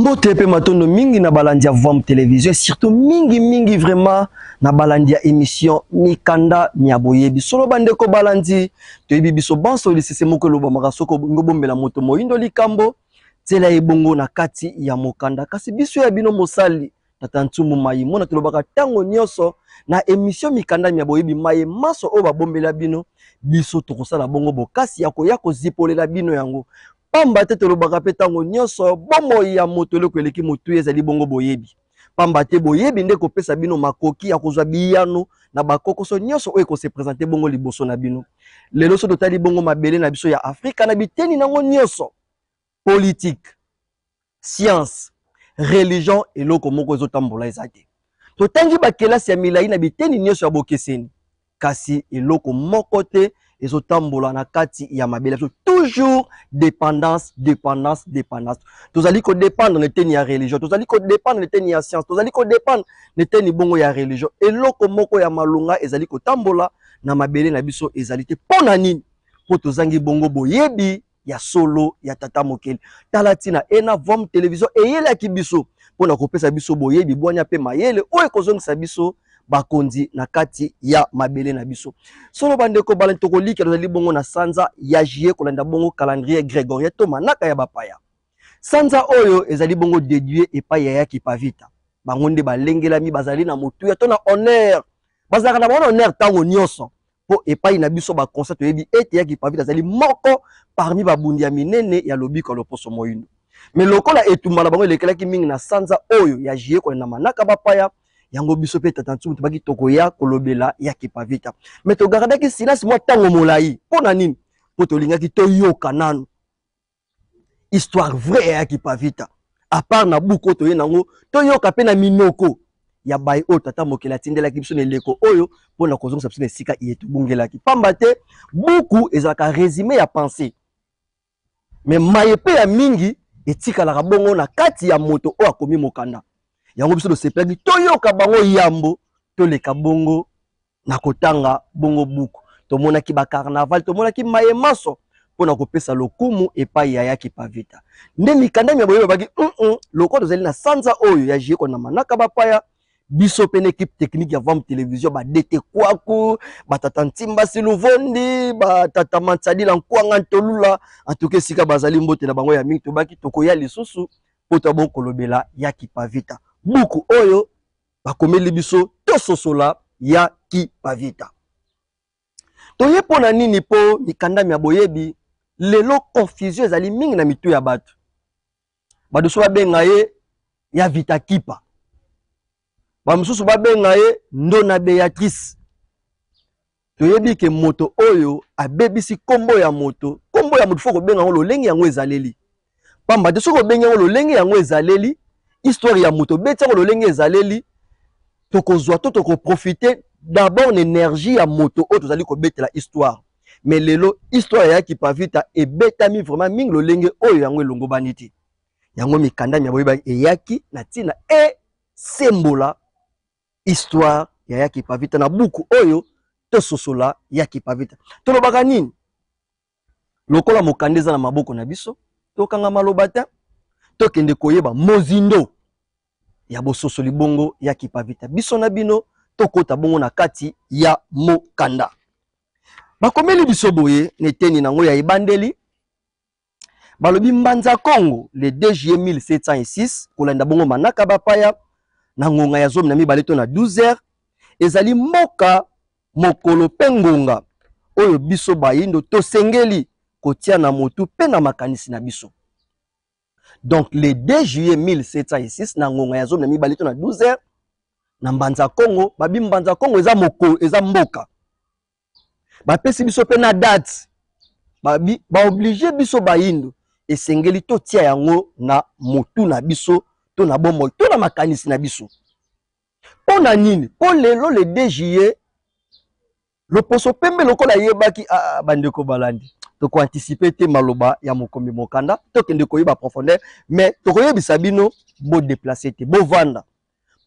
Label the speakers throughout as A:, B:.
A: Mbote pe matondo mingi na balandi ya Vom Télévision, surtout mingi vraiment na balandi ya émission Mikanda Miaboyebi. Solo bandeko balandi, toyebi biso banso lisese moko loba makasoko ngobombela moto moindo likambo, tela ebongo na kati ya mokanda. Kasi biso ya bino mosali, tatantumu mayi, mona tulobaka tango nyoso na émission Mikanda Miaboyebi maye maso oba bombela bino, biso tokosala bongo bokasi yako zipolela bino yango. Pamba te tolobaka pe tango nyonso bomo ya moto leko eleki motu ezali bongo boyebi. Pamba te boyebi nde kopesa bino makoki ya kozwa biyano na bakokoso nyonso oyo se présenter bongo liboso na bino. Lelo so totali bongo mabele na biso ya Afrika na biteni nango nyonso. Politique, science, religion eloko moko ezotambola ezate. Totangi bakelasi ya milai na biteni nyonso ya bokeseni. Kasi eloko moko te ezotambola na kati ya mabele. Toujours dépendance. Tozali ko dépendre ne teni ya religion, tozali ko dépendre ne teni ya science, tozali ko dépendre ne teni bongo ya religion. Eloko moko ya malunga ezali ko tambola na mabele na biso ezali te pona nini? Po tozangi bongo boyebi ya solo ya tata mokeli. Talatina ena Vom Télévision eyela ki biso pona kopesa biso boyebi bwanya pe mayele oyo kozongisa biso bakonzi na kati ya mabele na biso. Solo bandeko balani tokolika tozali bongo na sanza ya juillet kolanda bongo calendrier grégorien to manaka ya bapaya. Sanza oyo ezali bongo dédié epai ya Yaki Pavita. Bango nde balengelami bazali na motuya to na honneur. Bazalaka na honneur tango nyonso po epai na biso ba concert yebi ete Yaki Pavita azali moko parmi babundi ya minene ya lobiko loposo moyindo. Mais lokola etumbala bango elekelaki mingi na sanza oyo ya juillet kolanda manaka bapaya. Yango biso pe tatantu tubaki tokoya kolobela Yaki Pavita. Mais to gardaki silence moi tango molai. Pona nini? Po to lingaki to yoka nanu. Histoire vraie Yaki Pavita. À part na buko to yenango to yoka pe na minoko. Ya bai o tata mokela tindela ki biso ne leko oyo pona kozonga biso ne sika yetu bungelaki. Pamba te buku ezaka résumé ya pensée. Mais mayepe ya mingi etika la bongo na kati ya moto o akomi mokanda. Yango biso do sepelaki toyoka bango yambo to leka bongo na kotanga bongo buku to mona ki ba carnaval to mona ki maye maso pona kopesa lokumu epai ya Yaki Pavita. Nde Mikanda Miaboyebi baki loko tozali na sanza oyo ya jiko na manaka bapaya biso pene équipe technique ya Vom Télévision ba dete kwaku ba tata Ntimba Siluvondi ba tata Mansadila nkwanga ntolula en tout cas sika bazali mbote na bango ya mingi to baki tokoya lisusu poto boko lobela Yaki Pavita. Buku oyo bakomeli biso to sosola Yaki Pavita. Toye pona nini po Mikanda Miaboyebi lelo confusion ezali mingi na mitu ya batu. Badusu babenga ye ya Vita Kipa. Bamususu babenga ye Ndona Beatrice. Toyebi ke moto oyo abebisi kombo ya moto foko benga ngo lolenge yango ezaleli. Pamba te soko benga ngo lolenge yango ezaleli. Histoire ya moto beti yango lolenge ezaleli tokozwa to toko profiter d'abord l'énergie ya moto oyo tozali ko betela histoire. Mais lelo histoire ya Yaki Pavita ebetami vraiment mingi lolenge oyo yango elongo baniti. Yango Mikanda Miaboyebi eyaki na tina sembola histoire ya Yaki Pavita na buku oyo to sosola Yaki Pavita. Tolobaka nini? Lokola mokanda eza na maboko na biso tokanga maloba te tokende koyeba mozindo ya bososoli bongo Yaki Pavita. Biso na bino tokota bongo na kati ya mokanda. Bakomeli biso boye neteni nango ya ebandeli. Balobi Mbanza Congo le 2 juillet 1706 kolanda bongo manaka bapaya na ngonga ya zomi na mibale to na 12h ezali moka mokolo pengonga oyo biso bayindo tosengeli kotia na motu pe na makanisi na biso. Donc le 2 juillet 1706 na ngonga ya zomi na mibale to na 12h na Mbanza Congo babi Mbanza Congo eza moko eza mboka. Bapesi biso pe na date. Babi ba obligé biso bayindo esengeli to tia yango na motu na biso to na bombo to na makanisi na biso. Pona nini? Po lelo le 2 juillet le poso pembe lokola yebaki bandeko balandi. Toko anticiper te maloba ya mokombi mokanda tokende koyeba profondeur mais tokoyebisa bino bo déplacer te bo vanda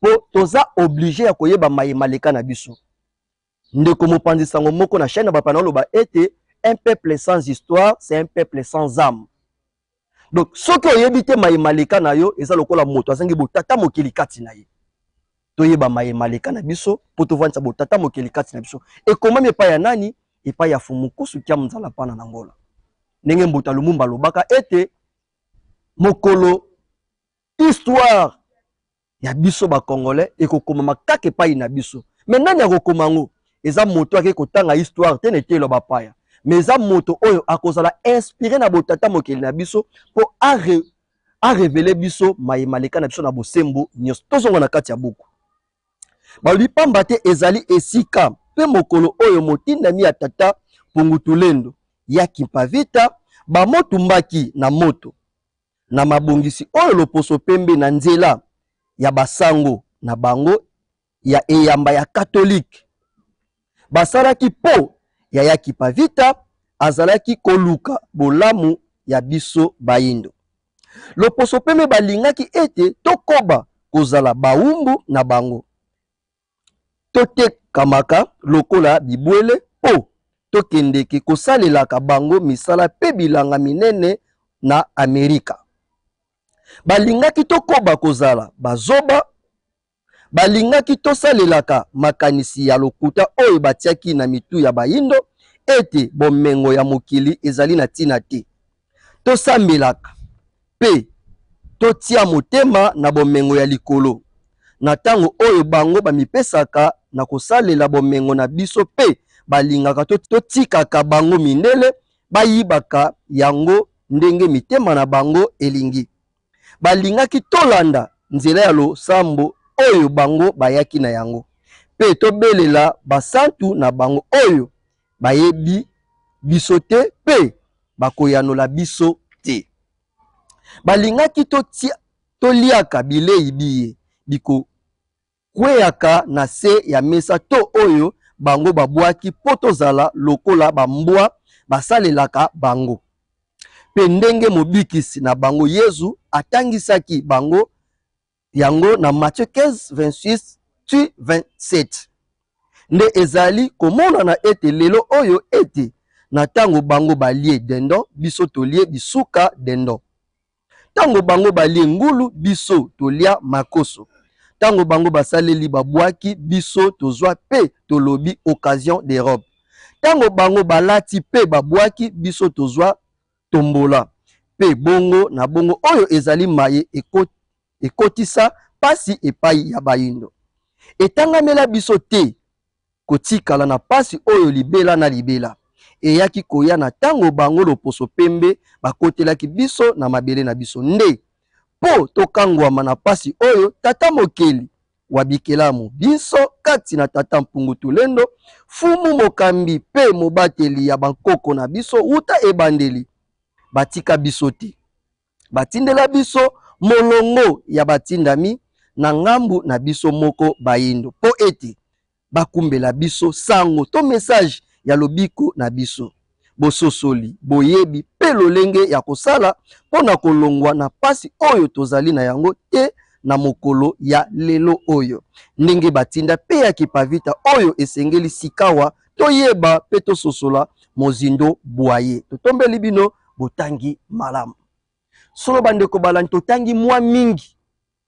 A: po toza obligé ya koyeba maleka na biso. Ndeko mopanzi sango moko na chaîne ba panalo ba ete un peuple sans histoire c'est un peuple sans âme. Donc soki oyebite mayemaleka na yo eza lokola moto azangi botata mokili kati na ye. Toyeba mayemaleka na biso po tovandisa botata mokili kati na biso. Ekomami epai ya nani? Epai ya Fumukusu Kia Nzala pana na Angola. Ndenge Mbuta Lumumba lobaka ete mokolo histoire ya biso ba Congolais ekokoma makaka epai na biso. Mais nani akokoma ngo? Eza moto ake kotanga histoire te nete lo bapaya. Mais eza moto oyo akozala inspiré na botata mokili na biso po a révéler biso mayemaleka na biso na bosembo nyos tozonga na kati ya buku. Balobi pamba te ezali esika pe mokolo oyo motindami ya tata Pungutulendo ya Kimpavita bamotumbaki na moto na mabongisi oyo loposo pembe na nzela ya basango na bango ya eyamba ya katolike basalaki po ya Kimpavita azalaki koluka bolamu ya biso bayindo. Loposo pembe balingaki ete tokoba kozala baumbu na bango totekamaka lokola bibwele po tokendeki kosalelaka bango misala pe bilanga minene na Amerika. Balingaki tokoba kozala bazoba, balingaki tosalelaka makanisi ya lokuta oyo batiaki na mitu ya bayindo ete bomengo ya mokili ezali na tina te. Tosambelaka pe totia motema na bomengo ya likolo na tango oyo bango bamipesaka na kosalela bomengo na biso pe balingaka totikaka bango mindele bayibaka yango ndenge mitema na bango elingi. Balingaki tolanda nzela ya losambo oyo bango bayaki na yango pe tobelela basantu na bango oyo bayebi biso te pe bakoyanola biso te. Balingaki toliaka bilei biye biko kweyaka na se ya mesa to oyo bango babwaki po tozala lokola bambwa basalelaka bango. Pe ndenge mobikisi na bango Yesu atangisaki bango yango na Matthieu 15:26-27. Nde ezali komona na ete lelo oyo ete na tango bango balie dendo biso tolie bisuka dendo. Tango bango balie ngulu biso tolia makoso. Tango bango basaleli babwaki biso tozwa pe tolobi occasion de robe. Tango bango balati pe babwaki biso tozwa tombola. Pe bongo na bongo oyo ezali maye ekotisa pasi epai ya bayindo. Etangamela biso te kotikala na pasi oyo libela na libela. Eyaki koya na tango bango loposo pembe bakotelaki biso na mabele na biso nde po tokangwama na pasi oyo tata mokeli wabikelamu biso kati na tata Mpungutulendo fumu mokambi pe mobateli ya bankoko na biso uta ebandeli batika biso te. Batindela biso molongo ya batindami na ngambu na biso moko bayindo po ete bakumbela biso sango to message ya lobiko na biso. Bososoli, boyebi pe lolenge ya kosala pona kolongwa na pasi oyo tozali na yango te na mokolo ya lelo oyo. Ndenge batinda pe ya Kimpavita oyo esengeli sikawa toyeba pe tososola mozindo bwaye. Totombeli bino botangi malamu. Solo bandeko balani totangi mwa mingi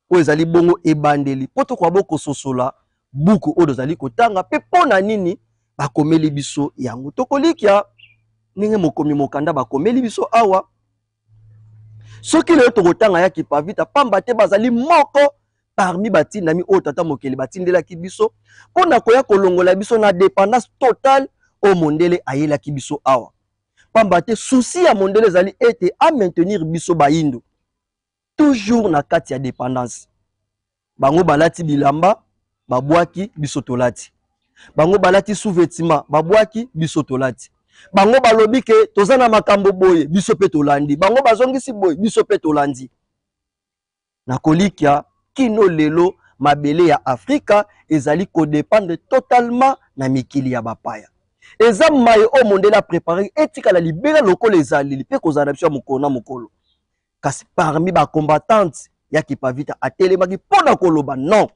A: oyo ezali bongo ebandeli po tokwa boko sosola buku oyo tozali kotanga pe pona nini bakomeli biso yango. Tokolikia ninge mokomi mokanda bakomeli biso awa. Soki lelo tokotanga ya Kimpavita pamba te bazali moko parmi batindami oyo tata mokeli batindelaki biso pona koya kolongola biso na dépendance totale o mondele ayelaki biso awa. Pamba te souci ya mondele ezali ete a maintenir biso bayindo toujours na kati ya dépendance. Bango balati bilamba babwaki biso tolati. Bango balati sous-vêtement babwaki biso tolati. Bango balobi ke tozana makambo boye biso pe tolandi. Bango bazongisi boye biso pe tolandi. Na kolikia kino lelo mabele ya Afrika ezali ko dépendre totalement na mikili ya bapaya. Eza maye o mondela préparé etika la libéra lokolo ezali lipe kozana biso mokona mokolo. Kasi parmi ba combattantes ya Kimpavita atelemaki pona koloba non.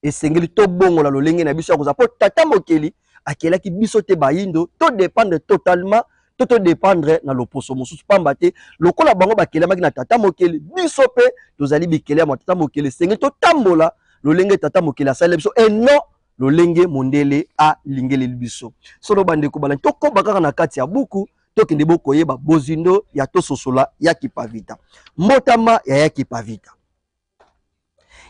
A: Esengeli to bongo la lolenge na biso koza po tata mokeli akelaki biso te bayindo to dépendre totalement toto dépendre na loposo mosusu pamba te lokola bango bakelemaki na tata mokele biso pe tozali bikele ya tata mokele senge totambola lolenge tata mokele asali biso et non lolenge mondele a lingeli biso solo bandeko balandi tokoba kaka na kati ya buku tokende bokoyeba bozindo ya tososola ya Kipavita mbotama ya Kipavita.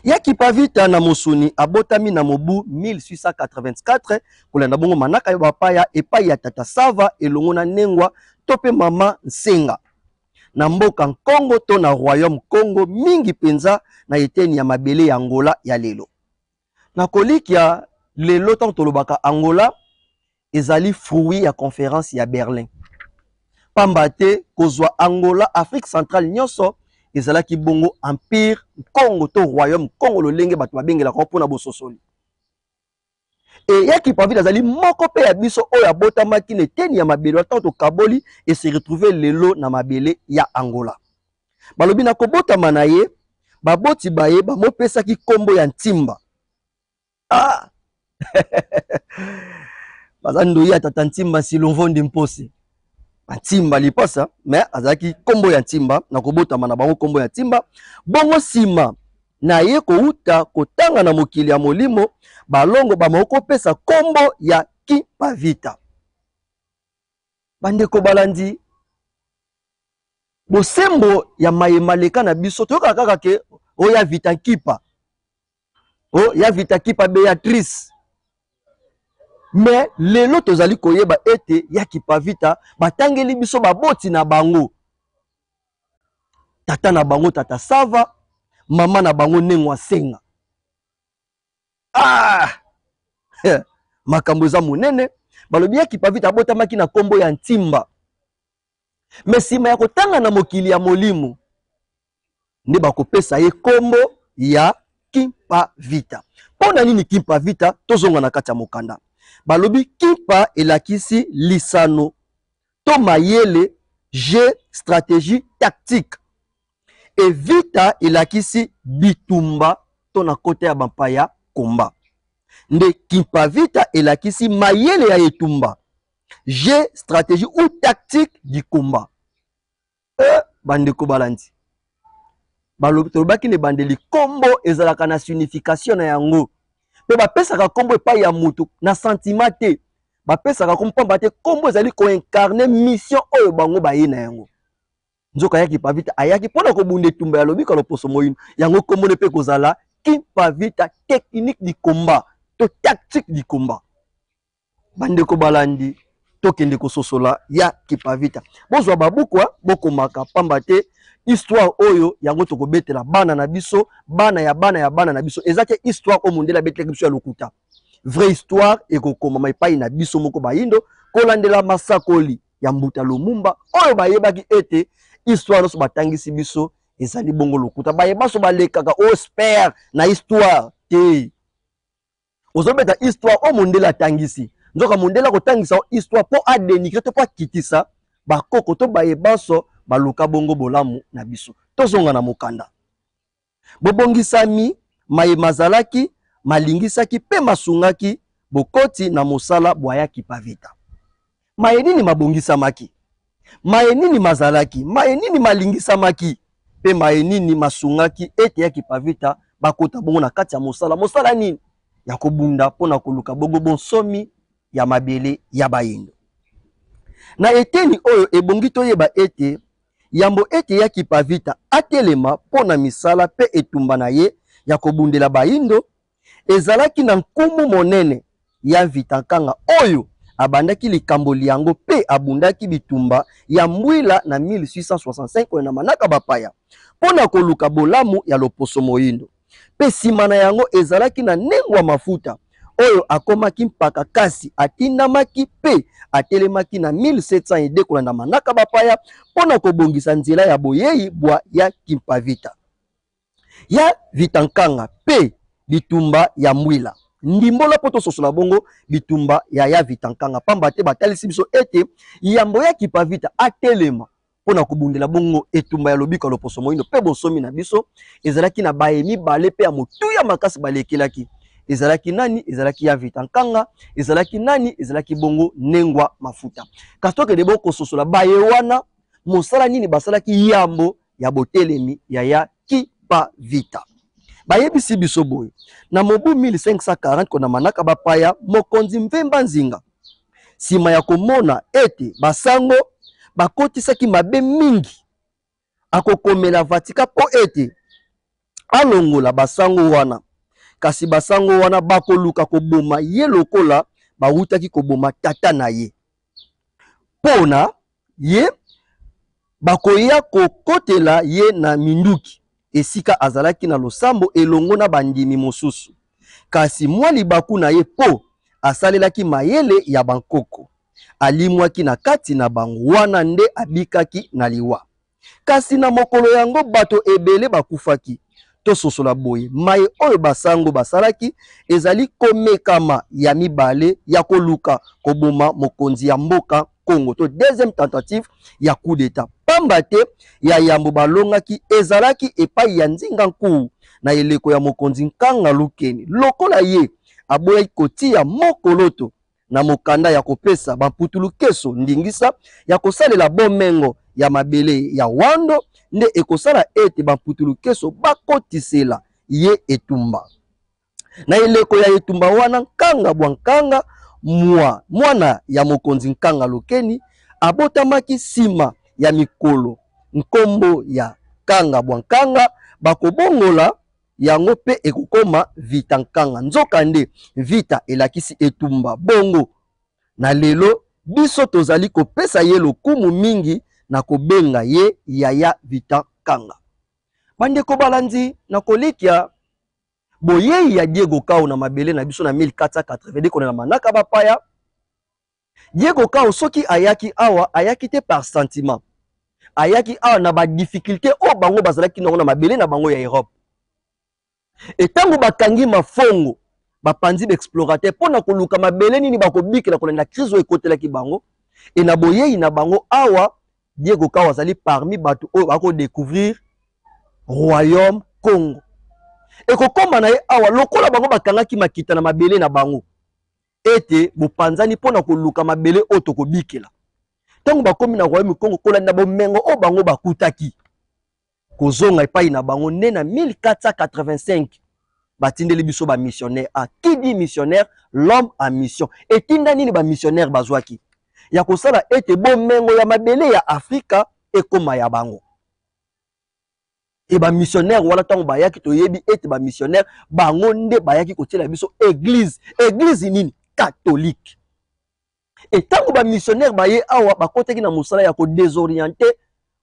A: Yaki Pavita na mosuni abotami na mobu 1884 kolanda bongo manaka yo bapaya epai ya tata Sava elongo na nengwa tope mama Nsenga na mboka Nkongo to na royaume Congo mingi penza na eteni ya mabele ya Angola ya lelo. Na kolikia lelo tant tolobaka Angola ezali fruit ya conférence ya Berlin. Pambate kozwa Angola Afrique centrale nyonso ezalaki bongo empire Congo to royaume Congo lolenge bato babengela ko pona bososoli. Et Yaki Pavita azali moko pe ya biso oyo abotamaki na eteni ya mabele tant kaboli et se retrouver lelo na mabele ya Angola. Balobi na kobotama na ye baboti baye bamopesaki kombo ya Ntimba. Ah bazando ya tata Ntimba silonvondi mpose. Ntimba lipasa mais azaki kombo ya Ntimba na kobotama na bango kombo ya Ntimba bongo sima na ye kouta kotanga na mokili ya molimo balongo bamoko pesa kombo ya Kipavita. Bandeko balandi bosembo ya mayemaleka na biso toyoka kaka ke oya Vita Kipa o ya Vita Kipa Beatrice. Mais lelo tozali koyeba ete ya Kipavita batangeli biso baboti na bango tata na bango tata Sava mama na bango nengwa Senga. Ah makambo za monene balobi ya Kipavita abotamaki na kombo ya Ntimba. Mais sima ya kotanga na mokili ya molimo nde bakopesa ye kombo ya Kipavita. Pona nini Kipavita tozonga na kati ya mokanda balobi Kipa elakisi lisano to mayele jeu stratégie tactique et Vita elakisi bitumba to na kote ya bampaya komba nde Kipavita elakisi mayele ya etumba jeu stratégie ou tactique du combat. Bandeko balandi balobi tolobaki ne bandeli kombo ezalaka na signification na yango pe bapesaka kombo epai ya mutu na sentiment te bapesaka kombo pamba te kombo ezali koincarner mission oyo bango baye na yango. Nzoka ya Kipavita ayaki pona kobunda etumba ya lobi kaloposo moyino yango kombo ne pe kozala Kipavita technique du combat to tactique du combat. Bandeko balandi tokende kososola ya Kipavita bozwa babukwa bokomaka pamba te histoire oyo yango tokobetela bana na biso bana ya bana na biso ezake histoire o mondela betela biso ya lokuta vraie histoire ekokoma maipai na biso moko bayindo kolandela masakoli ya Mbuta Lumumba oyo bayebaki ete histoire so batangisi biso ezali bongo lokuta bayeba so balekaka o spare na histoire te ozobeta histoire o mondela tangisi nzoka mondela kotangisa histoire po adenigre to po kitisa bakoko to bayebaso baluka bongo bolamu na biso tozonga na mokanda bobongisami maye mazalaki malingisaki pe masungaki bokoti na mosala bwaya Kipavita. Maye nini mabongisamaki maye nini mazalaki maye nini malingisamaki pe maye nini masungaki ete ya Kipavita bakota bongo na kati ya mosala nini ya kobunda pona koluka bongo bonsomi ya mabele ya bayindo na eteni oyo ebongi toyeba ete yambo ete ya Kipavita atelema pona misala pe etumba na ye ya kobundela bayindo ezalaki na nkumu monene ya Vita Nkanga oyo abandaki likambo liango pe abundaki bitumba ya mbwila na 1865 na manaka bapaya pona koluka bolamu ya loposo moyindo pe sima na yango ezalaki na nengwa mafuta oyo akomaki mpaka kasi atindamaki pe atelemaki na 1702 kolanda manaka bapaya pona kobongisa nzela ya boyei bwa ya Kipavita ya Vita Nkanga pe bitumba ya mbwila ndimbola poto sosola bongo bitumba ya Vita Nkanga pamba te batalisi biso ete yambo ya Kipavita atelema pona kobundela bongo etumba ya lobika loposo moyindo pe bosomi na biso ezalaki na bayemi bale pe ya motuya makasi balekelaki ezalaki nani, ezalaki ya Vita Nkanga, ezalaki nani, ezalaki bongo Nengwa Mafuta. Kastoke de boko sosola baye wana mosala nini basalaki yambo ya botelemi ya Kipa Vita. Bayebisi biso boye na mobu 1540 kona manaka bapaya mokonzi Mvemba Nzinga sima ya komona ete basango bakotisaki mabe mingi akokomela Vatika po ete alongola basango wana, kasi basango wana bakoluka koboma ye lokola bawutaki koboma tata na ye. Pona ye bakoya kokotela ye na minduki esika azalaki na losambo elongo na bandimi mosusu, kasi mwa libaku na ye po asalelaki mayele ya bankoko, alimwaki na kati na bango wana nde abikaki na liwa. Kasi na mokolo yango bato ebele bakufaki. To sosola boye maye oyo basango basalaki ezali komekama ya mibale ya koluka koboma mokonzi ya mboka Congo. To deuxième tentative ya coup d'état. Pamba te ya yambo balongaki ezalaki epai ya Nzinga Nkuu na eleko ya mokonzi Nkanga Lukeni. Lokola ye aboyi kotia mokoloto na mokanda ya kopesa bamputulu keso ndingisa ya kosalela bomengo ya mabele ya wando nde ekosala ete bamputulu keso bakotisela ye etumba. Na eleko ya etumba wana Nkanga bwa Nkanga mwana ya mokonzi Nkanga Lukeni abotamaki sima ya mikolo nkombo ya Nkanga bwa Nkanga bakobongola yango pe ekokoma Vita Nkanga. Nzoka nde Vita elakisi etumba bongo na lelo biso tozali kopesa ye lokumu mingi na kobenga ye Yaya Vita Nkanga. Bandeko balandi na kolikia boye ya Diego Kao na mabele na biso na 1480 kona na manaka bapaya. Diego Kao soki ayaki awa ayaki te par sentiment, ayaki awa na ba difficulté o bango bazalaki na mabele na bango ya Europe. Etango bakangi mafongo bapanzi d'explorateur pona koluka mabele nini bakobikela kona na crise o ekotelaki bango e na boye na bango awa Diego Kao azali parmi bato oyo bako découvrir Royaume Congo. Ekokoma na ye awa lokola bango bakangaki makita na mabele na bango ete bopanzani pona koluka mabele oyo tokobikela. Tango bakomi na Royaume Congo kolanda bomengo o bango bakutaki kozonga epai na bango nde na 1485 batindeli biso ba missionnaire. A qui dit missionnaire? L'homme en mission. Etinda nini ba missionnaire bazwaki ya kosala ete bomengo ya mabele ya Afrika ekoma ya bango. E ba missionnaire wala tango bayaki toyebi ete ba missionnaire bango nde bayaki kotiela biso église. Église nini? Catholique. Et tango ba missionnaire baye awa bakoteki na mosala ya ko désorienter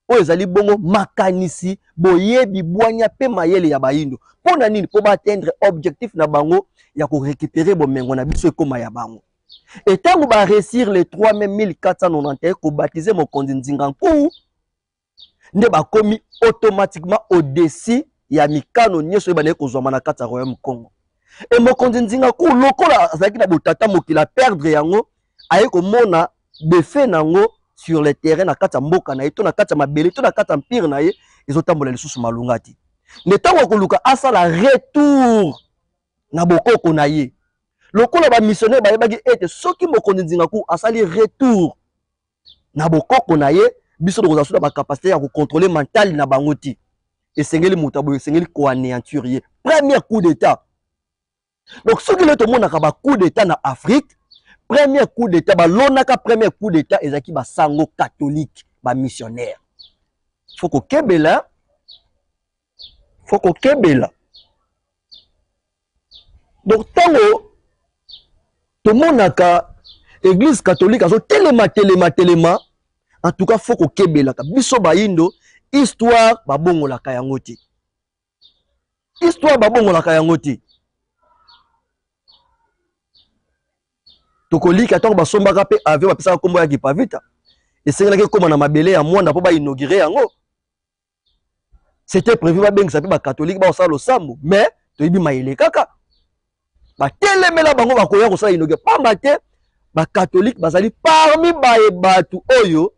A: oyo ezali bongo makanisi boyebi bwanya pe mayele ya baindo. Pona nini? Po ba atteindre objectif na bango ya ko récupérer bomengo na biso ekoma ya bango. Et tango ba réussir le 3 mai 1491 ko baptiser mokonzi Nzinga Nkuu nde bakomi automatiquement au-dessus ya mikano nyeso ebane kozwama na kati ya Royaume Congo. Et mokonzi Nzinga Nkuu lokola azalaki na botata mokila perdre yango aye komona defait nango sur le terrain na kati ya mboka na ye to na kati ya mabele to na kati ya empire na ye ezotambola lisusu malunga te. Ne tango akoluka asala retour na bokoko na ye lokola ba missionnaire bayebaki ete soki mokonzi Nzinga Nkuu asali retour na bokoko na ye biso tokoza suda ba capacité ya ko contrôler mental na bango ti esengeli mutabo esengeli ko anéantir ye. Premier coup d'état. Donc soki le tomonaka ba coup d'état na Afrique, premier coup d'état balonaka premier coup d'état ezaki ba sango catholique ba missionnaire. Faut ko kebela donc tango tomonaka église catholique azo telema en tout cas faut ko kebelaka biso baindo histoire babongolaka yango te. Histoire babongolaka yango te. Tokolika tango basombaka pe avion bapesaka kombo ya Kipa Vita esengelaki koma na mabele ya mwanda po ba inaugurer yango. C'était prévu babengisa pe ba catholique ba osala losambo mais toyibi mayele kaka batelemela bango bakoya kosala inaugurer pamba te ba catholique bazali parmi baebatu oyo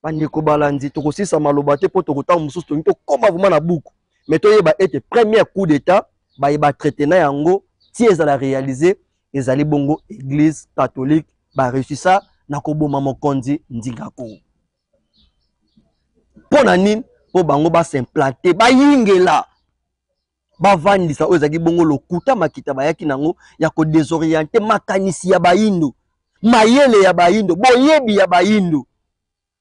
A: bandeko balandi tokosisa maloba te po tokotanga mosusu tongi tokoma vraiment na buku mais toyeba ete premier coup d'état bayeba traité na yango ti ezala réaliser ezali bongo église catholique ba réussir ça na koboma mokonzi Ndingako. Pona nini po bango ba s'implanter ba yingela ba vandisa oyo ezaki bongo lokuta makita bayaki nango ya ko désorienter makanisi ya bayindo mayele ya bayindo boyebi ya bayindo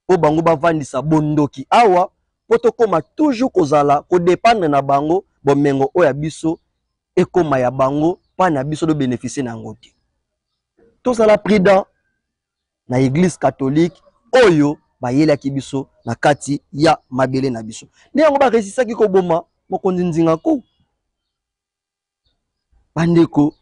A: po bango ba vandisa bondoki awa po tokoma toujours kozala ko dépendre na bango bomengo oyo ya biso ekoma ya bango pa na biso do bénéficier na yango te. Tozala prudent na église catholique oyo bayelaki biso na kati ya mabele na biso. Nde yango ba resisaki ko boma mokonzi Ndingako. Bandeko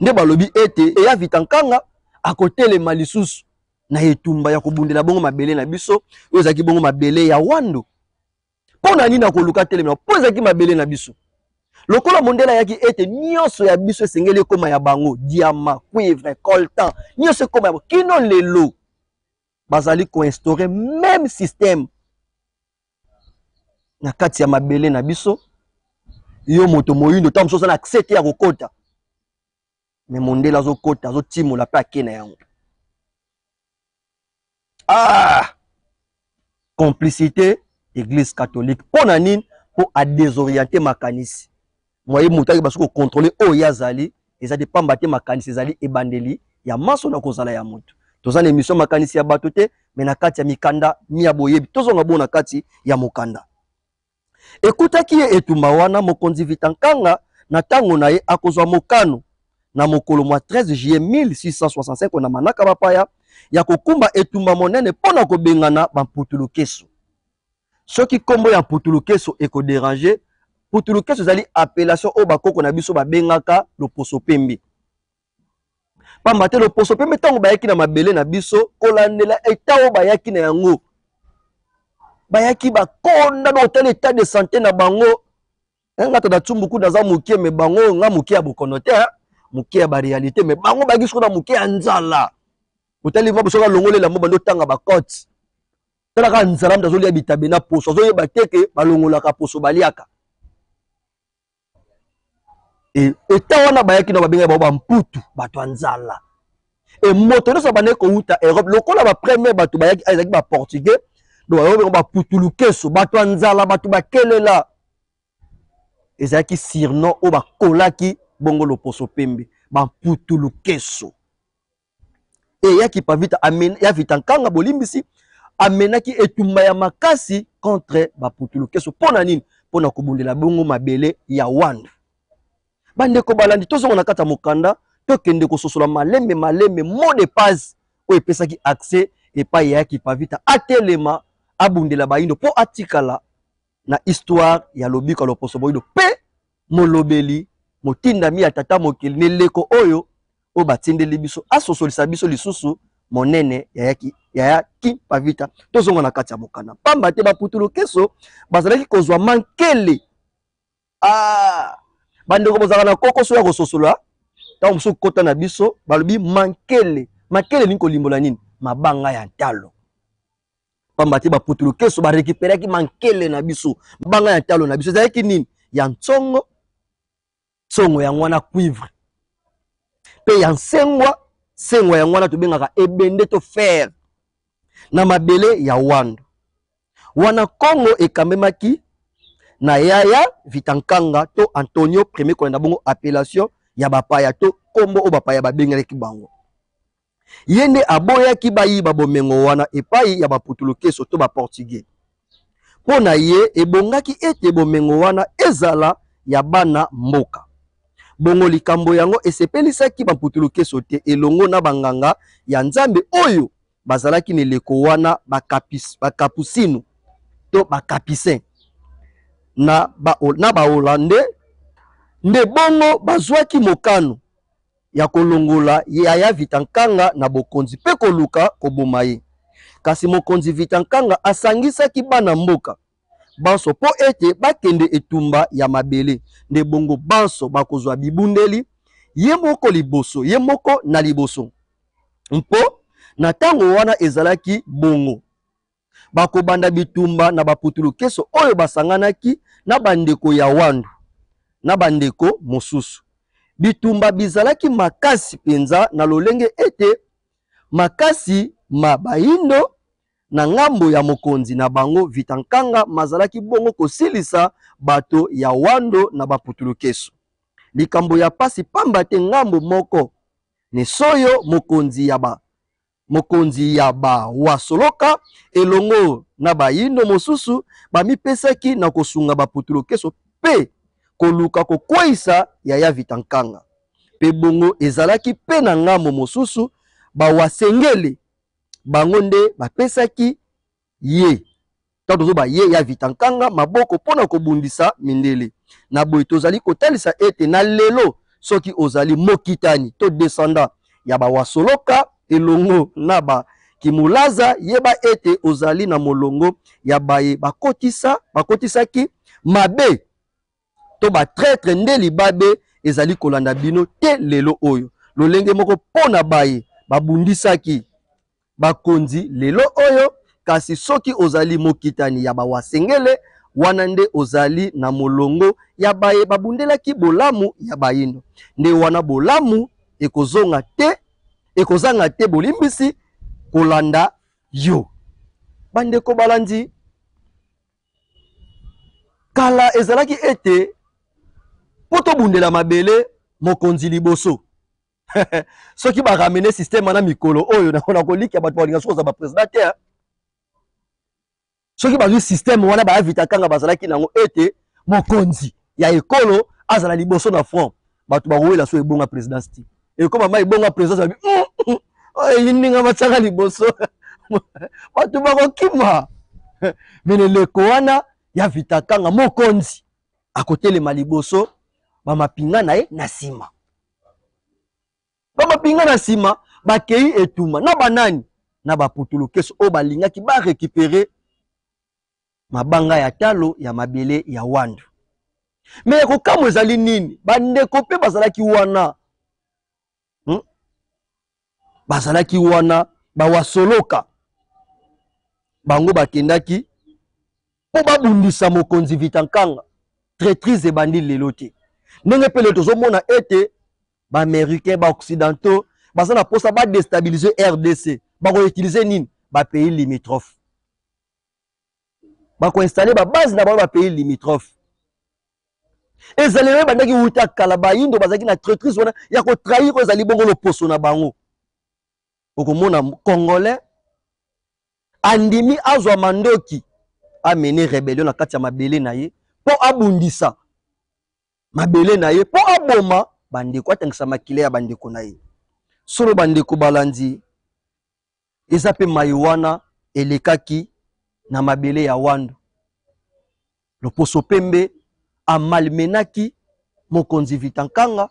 A: nde balobi ete eya Vitankanga akotelema lisusu na etumba ya kobundela bongo mabele na biso oyo ezaki bongo mabele ya wando. Pona nini akoluka telema po ezaki mabele na biso. Lokola mondela yaki ete nyonso ya biso esengeli koma ya bango diamant, cuivre, coltan, nyonso koma ya kino lelo bazali ko instaurer même système na kati ya mabele na biso. Yo moto moyindo tam so na accès ya kokota mais mondela zo kota zo timola pe akena yango. Complicité église catholique pona nini po a désorienter makanisi moye mutaki basuko contrôler o yazali ezali pamba te makanisi ezali ebandeli ya maso na kozala ya moto. Tozana émission makanisi ya bato te mais na kati ya mikanda mia boyebi tozonga bona kati ya mokanda. Ekutaki ye etumba wana mokonzi Vitankanga na tango na ye akozwa mokano na mokolo mwa 13 juillet 1665 na manaka bapaya ya kokumba etumba monene pona kobengana bamputulukeso. Soki kombo ya mputulukeso eko déranger, mputulukeso ezali appellation o bakoko na biso babengaka loposo pembe. Pamba te loposo pembe tango bayaki na mabele na biso kolandela eta o bayaki na yango. Bayaki bakonda na hotel état de santé na bango. Ngata da tumbuku naza mukie me bango nga mukie ya bokono te, mukie ya ba réalité me bango bagi soko na mukie ya nzala. Hotel va bosoka longole la mobando tanga ba cote. Tala ka nzala mtazoli ya bitabe na poso zo yeba teke balongola ka poso baliaka. Eta wana bayaki na babenga ba mputu bato nzala. E moto nyonso bane ko uta Europe lokola ba premier bato bayaki ezaki ba portugais do ba putulukeso bato nzala bato bakelela ezaki surnom o bakolaki bongo loposo pembe ba putulukeso. E yaki pavita amen ya Vitankanga bolimbisi amenaki etumba ya makasi contre ba putulukeso pona nini pona kobundela bongo mabele ya wanda. Bandeko balandi tozonga na kata mokanda tokende kososola malembe mot de passe o epesaki accès epai yaki pavita atelema abundela bayindo po atikala na histoire ya lobiko loposo boyindo pe molobeli motindami ya tata mokili neleko oyo o batindeli biso asosolisa biso lisusu monene ya yaki pavita tozonga na kati ya mokanda. Pamba te baputulukeso bazalaki kozwa mankele bandeko bozala na kokoso ya kososola tango mosuku kota na biso balobi mankele nini kolimbola nini mabanga ya ntalo. Pamba te baputulukeso barekiperaki mankele na biso mabanga ya ntalo na biso ezalaki nini ya ntsongo ya ngwana cuivre pe ya sengwa ya ngwana tobengaka ebende to fer na mabele ya wando wana Kongo ekambemaki na yaya Vitankanga to Antonio premier kolanda bongo appellation ya bapaya to kombo o bapaya babengelaki bango. Yende aboyaki bayiba bomengo wana epai ya baputulukeso to ba portugais. Pona ye ebongaki ete bomengo wana ezala ya bana mboka. Bongo likambo yango esepelisaki baputulukeso te elongo na banganga ya nzambe oyo bazalaki neleko wana bakapusinu to bakapisen na ba Hollandais nde bongo bazwaki mokano ya kolongola yaya Vitankanga na bokonzi pe koluka koboma ye. Kasi mokonzi Vitankanga asangisaki bana mboka banso po ete bakende etumba ya mabele nde bongo banso bakozwa bibundeli ye moko liboso ye moko na liboso mpo na tango wana ezalaki bongo bakobanda bitumba na baputulukeso oyo basanganaki na bandeko ya wandu na bandeko mosusu bitumba bizalaki makasi penza na lolenge ete makasi mabayindo na ngambo ya mokonzi na bango Vitankanga mazalaki bongo kosilisa bato ya Wando na baputulukeso. Likambo ya pasi pamba te ngambo moko ne soyo mokonzi ya ba wasoloka elongo na bayindo mosusu bamipesaki na kosunga baputulukeso pe koluka kokweisa ya Vitankanga. Pe bongo ezalaki pe na ngambo mosusu bawasengele bango nde bapesaki ye tato ba ye ya Vitankanga maboko pona kobundisa mindele. Na boy tozali kotalisa ete na lelo soki ozali mokitani to descendant ya ba wasoloka elongo na ba Kimulaza yeba ete ozali na molongo ya baye bakotisaki mabe to ba traître nde libabe ezali kolanda bino te lelo oyo lolenge moko pona baye babundisaki bakonzi lelo oyo. Kasi soki ozali mokitani ya bawasengele wana nde ozali na molongo ya baye babundelaki bolamu ya bayindo nde wana bolamu ekozanga te bolimbisi kolanda yo. Bandeko balandi kala ezalaki ete poto bundela mabele mokonzi liboso soki ba ramene système na mikolo oyo na koliki bato balinga soza ba président te soki ba système wana ba Vitankanga bazalaki nango ete mokonzi ya ekolo azala liboso na front bato ba wela so ebonga présidence ti e koma mai ebonga présidence yindinga matanga liboso bato ba kokima mene leko wana ya Vitankanga mokonzi akotelema liboso ba mapinga na ye na sima. Bama pinga na sima bakei etuma na banani na baputulukeso o balingaki ba récupérer mabanga ya talo ya mabele ya Wando. Mais ko kamo ezali nini bandeko pe bazalaki wana bazalaki wana bawasoloka bango bakendaki po babundisa mokonzi Vitankanga traîtrise ebandi lelo te ndenge pele tozomona ete ba américains ba occidentaux baza na posa ba déstabiliser RDC ba ko utiliser nini ba pays limitrophes ba ko installer ba base na ba pays limitrophes ezaleme bandaki uta kala bayindo bazaki na traîtrise wana ya ko trahir ezali bongo lo poso na bango okomona congolais andimi azwa mandoki amene rébellion na kati ya mabele na ye po abundisa mabele na ye po aboma bandeko atangisa makile ya bandeko na ye. Solo bandeko balandi eza pe mai wana elekaki na mabele ya Wando. Loposo pembe amalmenaki mokonzi Vitankanga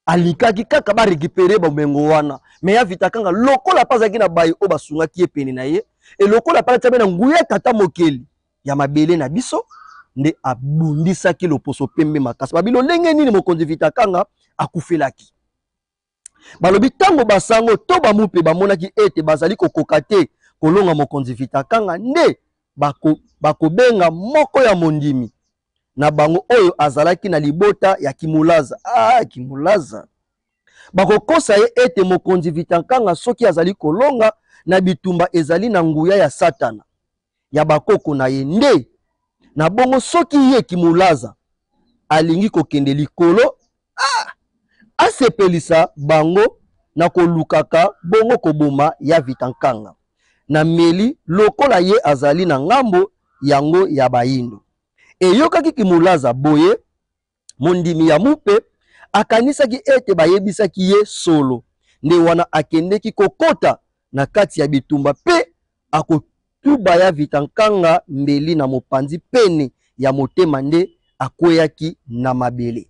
A: alikaki kaka ba récupérer bomengo wana mais ya Vitankanga lokola pazaki na bayi o basungaki epene na ye e lokola pala tsabe na nguya tata mokeli ya mabele na biso nde abundisaki loposo pembe makasi babilo lenge nini mokonzi Vitankanga akufelaki balobi tango basango to bamupe bamonaki ete bazali kokoka te kolonga mokonzi Vitankanga nde bakobenga moko ya mondimi na bango oyo azalaki na libota ya Kimulaza. Kimulaza bakokosa ye ete mokonzi Vitankanga soki azali kolonga na bitumba ezali na nguya ya satana ya bakoko na ye nde na bongo soki ye Kimulaza alingi kokende likolo asepelisa bango na kolukaka bongo koboma ya Vitankanga na meli lokola ye azali na ngambo yango ya bayindo. Eyokaki Kimulaza boye mondimi ya mupe akanisaki ete bayebisaki ye solo nde wana akendeki kokota na kati ya bitumba pe akotuba ya Vitankanga mbeli na mopanzi pene ya motema nde akweyaki na mabele.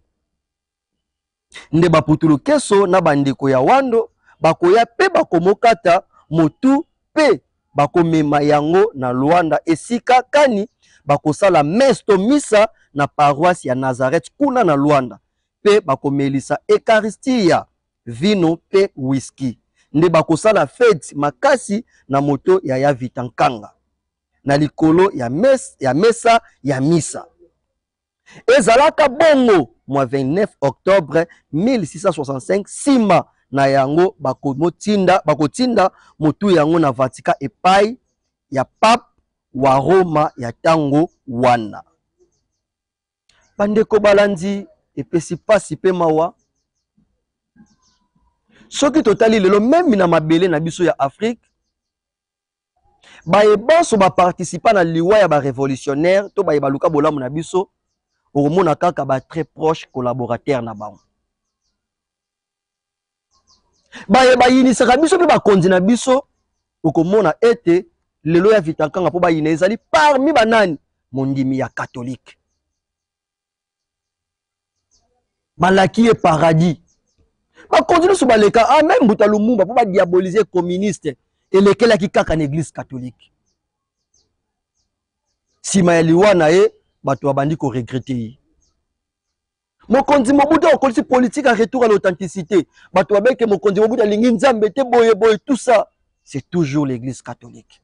A: Nde baputulukeso na bandeko ya Wando bakoya pe bakomokata motu pe bakomema yango na Luanda esika kani bakosala mesto misa na paroisse ya Nazareth kuna na Luanda pe bakomelisa ekaristia vino pe whisky nde bakosala fete makasi na moto ya Vitankanga na likolo ya mesa ya misa. ezalaka bongo mois 29 octobre 1665 sima na yango bakotinda motu yango na Vatican epai ya pape wa Roma ya tango wana. Bandeko balandi epesi pasi pe mawa soki totali lelo même na mabele na biso ya Afrique bayebanso baparticipa na liwa ya barévolutionnaire to bayebaluka bolamu na biso okomona kaka ba très proche collaborateur na bango bayinisaka biso pe bakonzi na biso okomona ete lelo ya Vitankanga po bayina ezali parmi banani mondimi ya catholique balaki ye paradis bakonzi so baleka même Mbuta Lumumba po badiaboliser communiste elekelaki kaka na église catholique sima ya liwa na ye bato babandi ko regretter ye mokonzi Mobutu okolisi politique à retour à l'authenticité bato babeke mokonzi Mobutu alingi nzambe te boye boye tout ça c'est toujours l'église catholique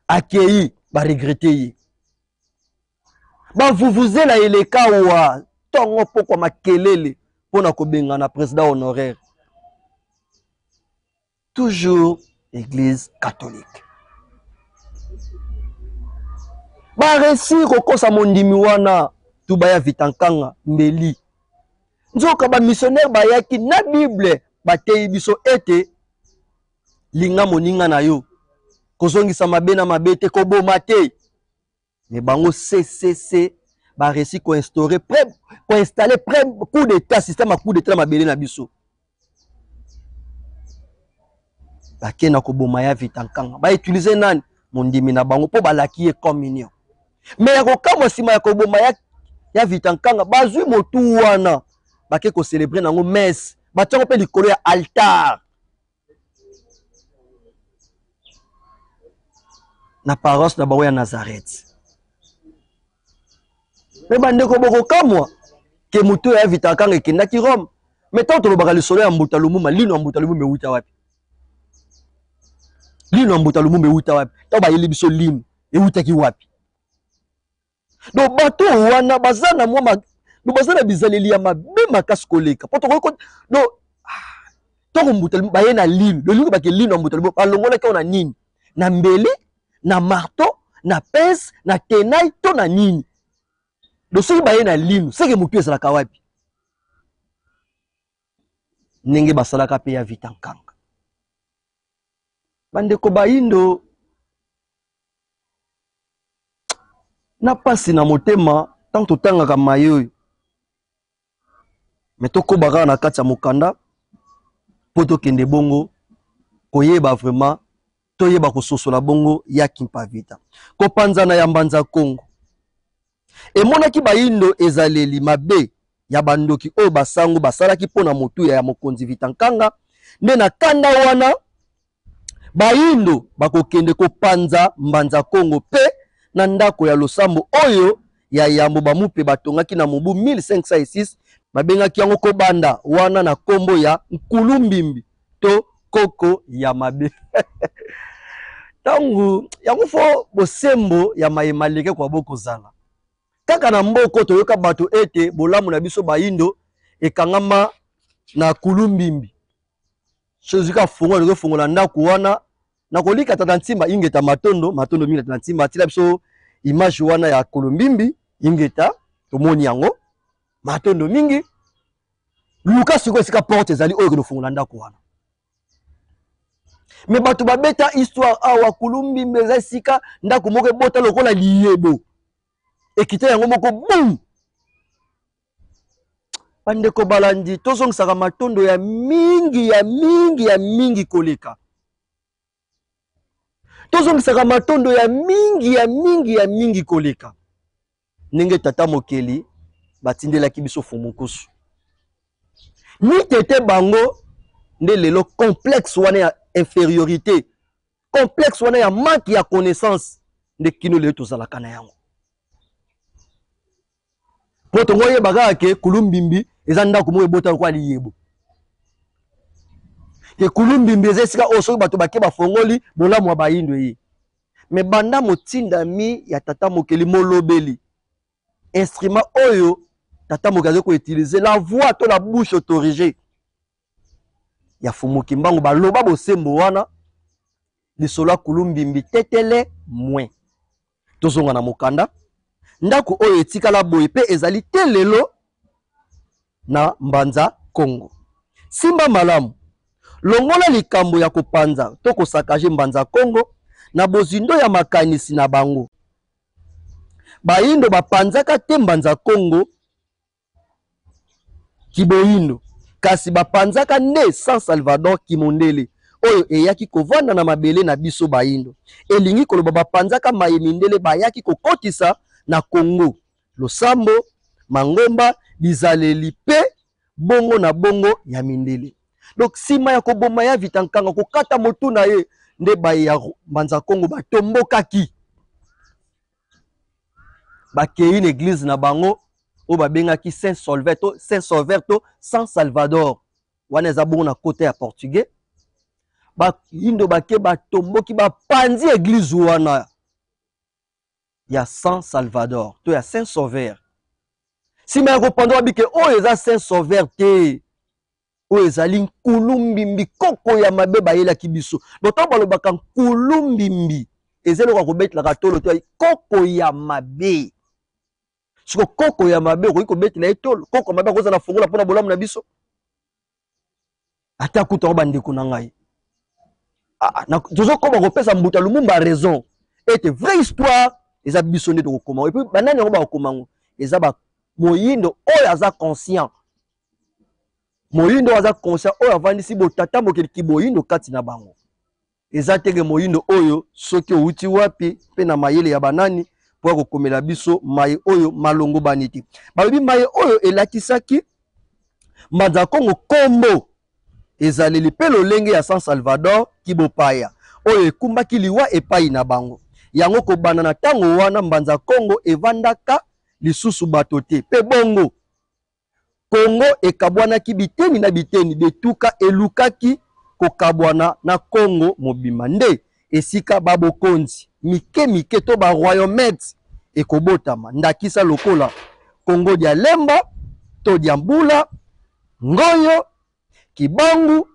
A: accueilli ba regretter ye bavuvuzela eleka wa tongo poko makelele pona kobenga na président honoraire toujours église catholique ba réussir kokosa mondimi wana tubaya Vitankanga mbeli nzoka ba missionnaire bayaki na bible batei biso ete linga moninga na yo kozongisa mabe na mabe te koboma te mais bango CCC ba réussi ko installer coup d'état système à coup d'état mabele na biso bakena koboma ya Vitankanga ba utiliser nani mondimi na bango po balaki ye communion mais yako kama sima ya koboma ya Vitankanga bazui motu wana bake ko célébrer nango messe batango pe likolo ya altar na paroisse na bango ya Nazareth. Mais bandeko boko kamwa ke mutu ya Vitankanga ekendaki Rome mais tant tolobaka lisolo ya Mbuta Lumumba lino Mbuta Lumumba euta wapi lino Mbuta Lumumba euta wapi to bayeli biso lino eutaki wapi do bato wana bazana mwa do bazana bizaleli ya mabe makasi koleka poto ko do to Mbuta Lumumba bayena lino do lino bake lino Mbuta Lumumba balongola ka na nini na mbele na marteau na pince na tenaille to na nini do soki bayena lino seke mutu ezalaka wapi ndenge basalaka pe ya Vitankanga bandeko bayindo na pasi na motema tant totangaka mayoyo me tokobaka na kati ya mokanda po tokende bongo koyeba vraiment toyeba kososola bongo ya Kimpavita kopanzana ya Mbanza Kongo emonaki bayindo ezaleli mabe ya bandoki oyo basango basalaki pona motu ya mokonzi Vitankanga nde na kanda wana bayindo bakokende kopanza Mbanza Kongo pe na ndako ya losambo oyo ya yambo bamupe batongaki na mobu 1506 babengaki yango kobanda wana na kombo ya Nkulumbimbi to koko ya mabe tangu yango fo bosembo ya mayemaleke kwa boko zala kaka na mboko toyoka bato ete bolamu na biso bayindo ekangama na Kulumbimbi chozika fungo leko fungo na ndako wana na kolika tata ntimba ingeta matondo mingi tata ntimba tila biso image wana ya Kulumbimbi ingeta tomoni yango matondo mingi luka siko sika porte ezali oyo fungo na ndako wana me bato babeta histoire awa Kulumbimbi eza sika ndako moko bota lokola liyebo ekite yango moko boum bandeko balandi tozongisaka matondo ya mingi koleka tozongisaka matondo ya mingi koleka ndenge tata mokeli batindelaki biso fumukusu ni tete bango nde lelo complexe wana ya infériorité complexe wana ya manque ya connaissance nde kino lelo tozalaka na yango po tongo yebaka ke Kulumbimbi eza ndako moko ebota kwa liyebo ke Kulumbimbi eza sika osoki bato bake bafongoli bolamu wa bayindo ye me banda motindami ya tata mokeli molobeli instrument oyo tata mokaze ko utiliser la voix to la bouche autorisée ya Fumu Kimbangu baloba bosembo wana lisolo kulumbimbi tetele moins tozonga na mokanda ndako oyo etikala boye pe ezali te lelo na Mbanza Congo. Simba malamu longola likambo ya kopanza to kosakaje Mbanza Congo na bozindo ya makanisi na bango. Bayindo bapanzaka te Mbanza Congo kiboyindo kasi bapanzaka nde San Salvador Kimondele oyo eyaki kovanda na mabele na biso bayindo. Elingi koloba bapanzaka mayemindele bayaki kokotisa na Congo. Losambo, Mangomba, Bizaleli pe bongo na bongo ya mindele. Donc sima ya koboma ya Vitankanga kokata motu na ye nde baye ya Mbanza Congo batombokaki. Bakei une église na bango o babengaki Saint Solverto San Salvador. Wana eza bongo na côté ya portugais. Bayindo bake batomboki bapanzi église wana ya San Salvador to ya Saint Sauveur. Sima ya kopanda babike oyo eza Saint Sauveur te oyo ezali nkulumbimbi koko ya mabe bayelaki biso. Boto balobaka nkulumbimbi ezelo kobetela tolo to koko ya mabe. Siko koko ya mabe ko kobetela etolo koko mabe koza na fongola pona bolamu na biso. Ata kuta bandeko na ngai. Na tozo ko bakopesa mbuta lumumba raison. Ete vraie histoire eza biso nde to koma. Et puis banani ngo ba komango eza ba moyindo oyo aza conscient. Moyindo aza conscient oyo avandisi botata mokeli kiboyindo kati na bango. Eza tege moyindo oyo soki outi wapi pe na mayele ya banani po kokomela biso maye oyo malongo baniti. Babi maye oyo elakisaki Mbanza Congo kombo ezaleli pe lolenge ya San Salvador kibopaya oyo ekumbaki liwa epai na bango. Yango kobana na tango wana Mbanza Congo evandaka lisusu bato te pe bongo Congo ekabwanaki biteni na biteni betuka elukaki kokabwana na Congo mobima nde esika babokonzi mike mike to ba royaumet ekobotama ndakisa lokola Congo dia Lemba to dia Mbula Ngoyo Kibangu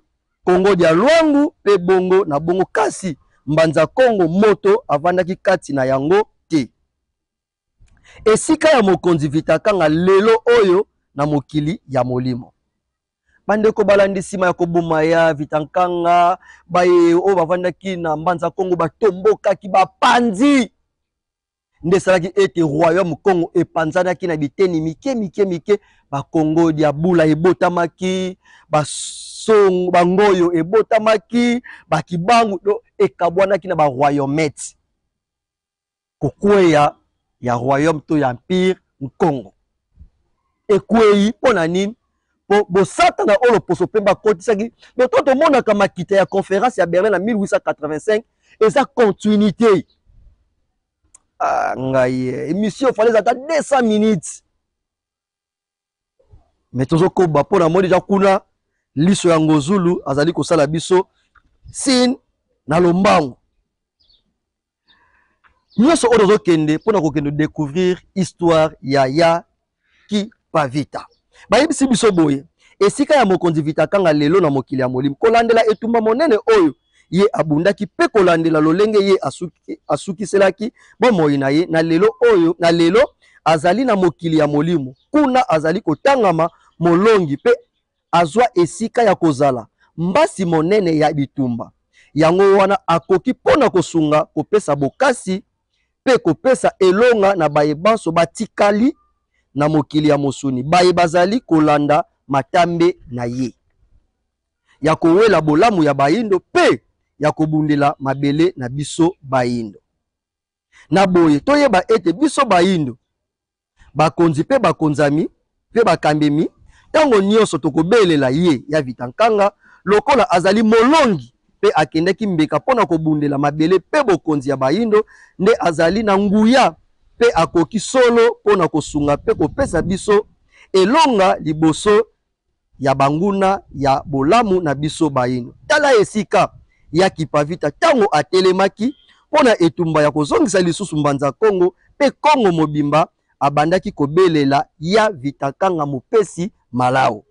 A: Congo dia Lwangu pe bongo na bongo kasi Mbanza Congo moto avandaki kati na yango te. Esika ya mokonzi Vitakanga lelo oyo na mokili ya molimo. Bandeko balandi sima ya koboma ya Vitankanga baye o bavandaki na Mbanza Congo batombokaki bapanzi. Nde salaki ete royaume Congo epanzanaki na biteni mike mike mike ba Congo dia Bula ebotamaki basong bangoyo ebotamaki bakibangu do ekabwanaki na ba royaumet kokweya ya royaume to ya empire Congo ekweyi pona nini po bosata na olo poso pemba kotisaki do toto mona kama kita ya conférence ya Berlin na 1885 eza continuité. Ngai émission fallait attendre 200 minutes. Mais tozo ko ba pona mo deja kuna liso ya Ngozulu azali ko sala biso sin na lombango. Nyoso odozo kende pona ko kende découvrir histoire ya Kipavita. Bayebisi biso boye esika ya mokonzi Vitakanga lelo na mokili ya molimo kolandela etumba monene oyo ye abundaki pe kolandela lolenge ye asukiselaki bomoi na ye na lelo oyo na lelo azali na mokili ya molimo kuna azali kotangama molongi pe azwa esika ya kozala mbasi monene ya bitumba yango wana akoki pona kosunga kopesa bokasi pe kopesa elonga na bayebanso batikali na mokili ya mosuni baye bazali kolanda matambe na ye ya kowela bolamu ya bayindo pe ya kobundela mabele na biso bayindo na boye toyeba ete biso bayindo bakonzi pe bakonzami pe bakambemi tango nyonso tokobelela ye ya Vitankanga lokola azali molongi pe akendeki mbeka pona kobundela mabele pe bokonzi ya bayindo nde azali na nguya pe akoki solo pona kosunga pe kopesa biso elonga liboso ya banguna ya bolamu na biso bayindo. Tala esika ya Kipavita tango atelemaki pona etumba ya kozongisa lisusu Mbanza Congo pe Congo mobimba abandaki kobelela ya Vitankanga mopesi malao.